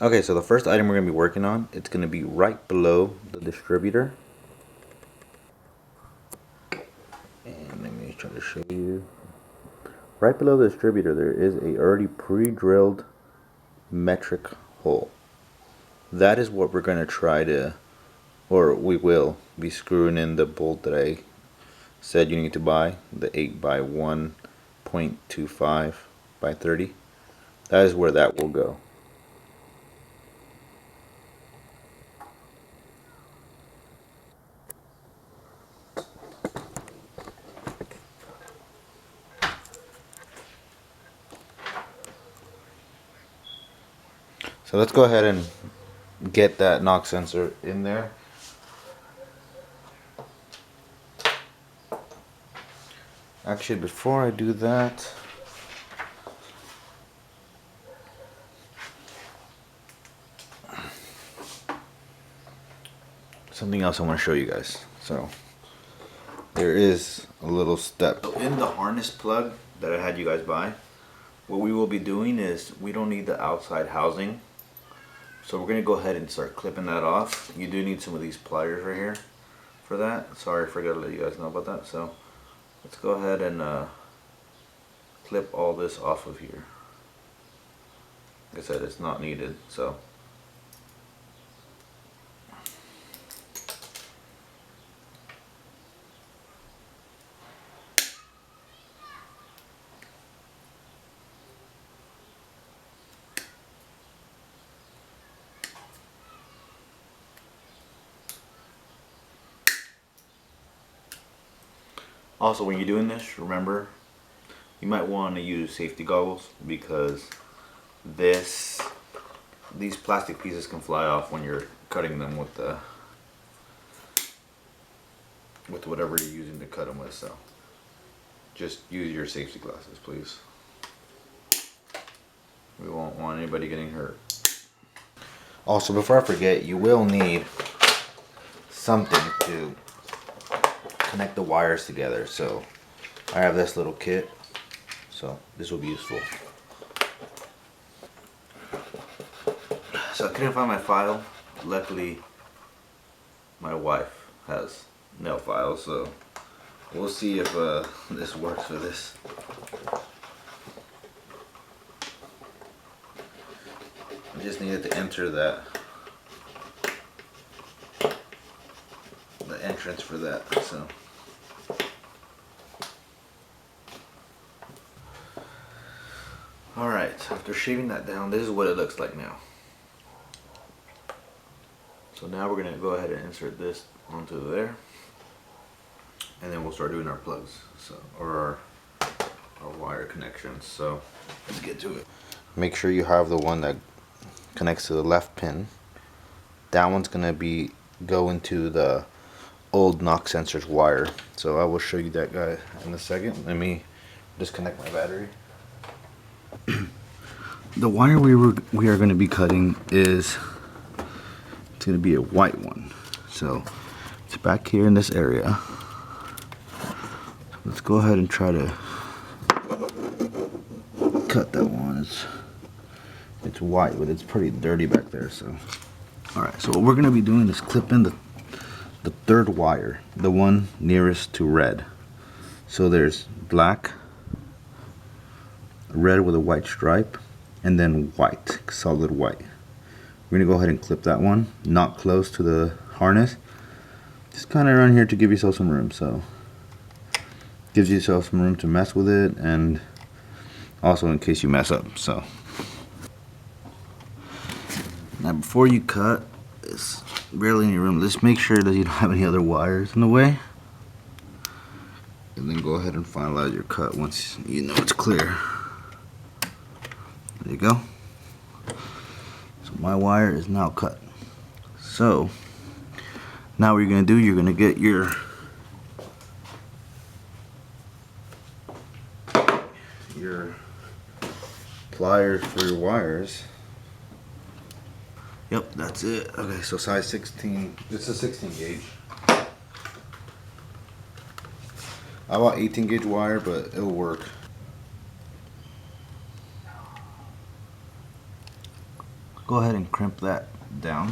Okay, so the first item we're going to be working on, it's going to be right below the distributor. And let me try to show you. Right below the distributor, there is a already pre-drilled metric hole. That is what we're going to try to, or we will be screwing in the bolt that I said you need to buy, the 8 by 1.25 by 30. That is where that will go. So let's go ahead and get that knock sensor in there. Actually, before I do that, something else I want to show you guys. So there is a little step in the harness plug that I had you guys buy. What we will be doing is, we don't need the outside housing, so we're going to go ahead and start clipping that off. You do need some of these pliers right here for that. Sorry, I forgot to let you guys know about that. So let's go ahead and clip all this off of here. Like I said, it's not needed, so also, when you're doing this, remember, you might want to use safety goggles, because these plastic pieces can fly off when you're cutting them with whatever you're using to cut them with. So just use your safety glasses, please. We won't want anybody getting hurt. Also, before I forget, you will need something to connect the wires together. So I have this little kit, so this will be useful. So I couldn't find my file. Luckily, my wife has nail files, so we'll see if this works for this. I just needed to enter the entrance for that, so. Alright, after shaving that down, this is what it looks like now. So now we're going to go ahead and insert this onto there, and then we'll start doing our plugs, so, or our wire connections. So let's get to it. Make sure you have the one that connects to the left pin. That one's going to go into the old knock sensor's wire. So I will show you that guy in a second. Let me disconnect my battery. The wire we are going to be cutting it's going to be a white one. So it's back here in this area. Let's go ahead and try to cut that one. It's white, but it's pretty dirty back there. So alright, so what we're going to be doing is clipping the third wire, the one nearest to red. So there's black, red with a white stripe, and then white, solid white. We're gonna go ahead and clip that one, not close to the harness, just kind of around here to give yourself some room. So gives yourself some room to mess with it, and also in case you mess up. So now before you cut, it's barely any room. Just make sure that you don't have any other wires in the way, and then go ahead and finalize your cut once you know it's clear. There you go. So my wire is now cut. So now what you're going to do, you're going to get your pliers for your wires. Yep, that's it. Okay, so size 16. It's a 16 gauge. I bought 18 gauge wire, but it'll work. go ahead and crimp that down.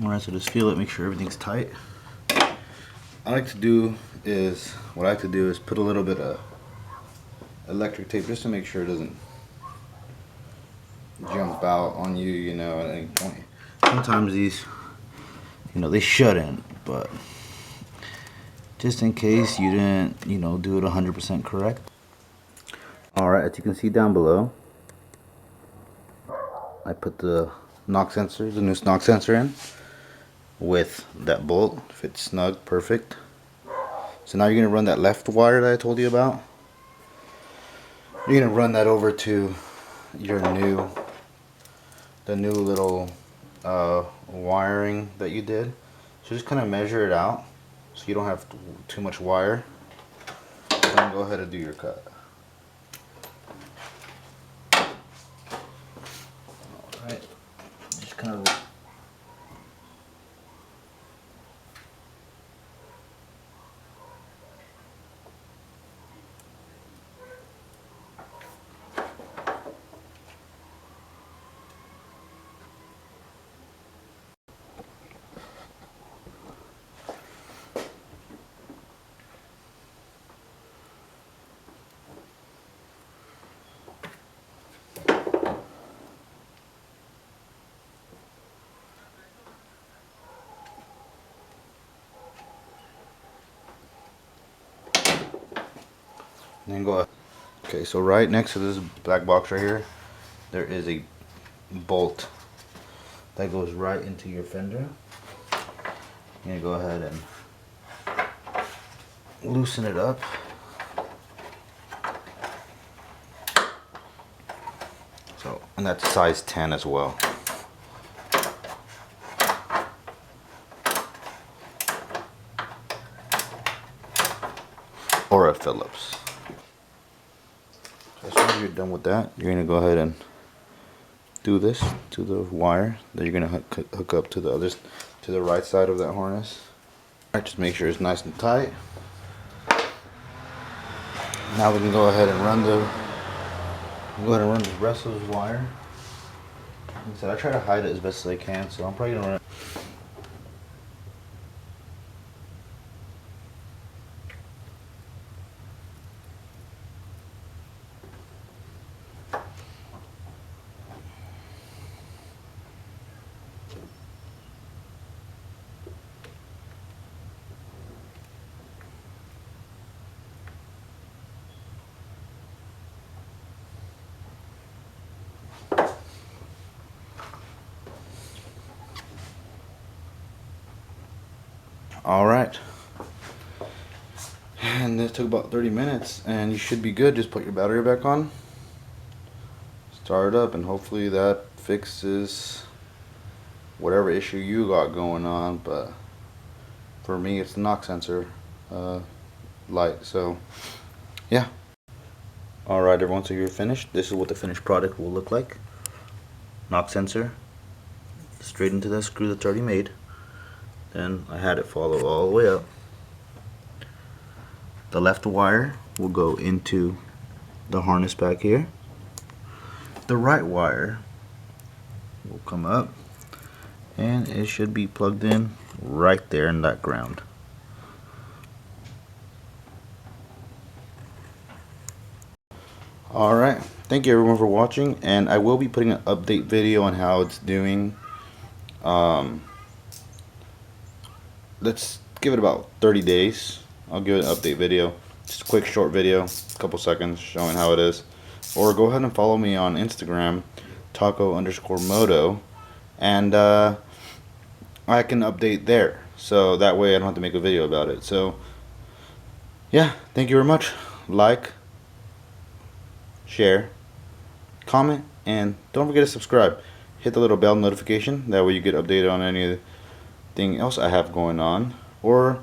Alright, so just feel it, make sure everything's tight. What I like to do is put a little bit of electric tape just to make sure it doesn't jump out on you, you know, at any point. Sometimes these, you know, they shouldn't, but just in case you didn't, you know, do it 100% correct. Alright, as you can see down below, I put the knock sensor, the new Smog sensor in with that bolt. Fits snug, perfect. So now you're going to run that left wire that I told you about. You're going to run that over to your the new little wiring that you did. So just kind of measure it out so you don't have too much wire. And go ahead and do your cut. Alright, just kind of then go ahead. Okay, so right next to this black box right here, there is a bolt that goes right into your fender. You're gonna go ahead and loosen it up. So, and that's size 10 as well. Or a Phillips. As soon as you're done with that, you're gonna go ahead and do this to the wire that you're gonna hook up to the right side of that harness. Alright, just make sure it's nice and tight. Now we can go ahead and run the rest of this wire. Like I said, I try to hide it as best as I can, so I'm probably gonna run it. Alright, and this took about 30 minutes and you should be good. Just put your battery back on, start it up, and hopefully that fixes whatever issue you got going on. But for me, it's the knock sensor light. So yeah. Alright everyone, so you're finished. This is what the finished product will look like. Knock sensor straight into that screw that's already made. Then I had it follow all the way up. The left wire will go into the harness back here. The right wire will come up and it should be plugged in right there in that ground. Alright, thank you everyone for watching, and I will be putting an update video on how it's doing. Let's give it about 30 days. I'll give it an update video. Just a quick short video, a couple seconds showing how it is. Or go ahead and follow me on Instagram, taco_moto, and I can update there. So that way I don't have to make a video about it. So yeah, thank you very much. Like, share, comment, and don't forget to subscribe. Hit the little bell notification. That way you get updated on anything else I have going on. Or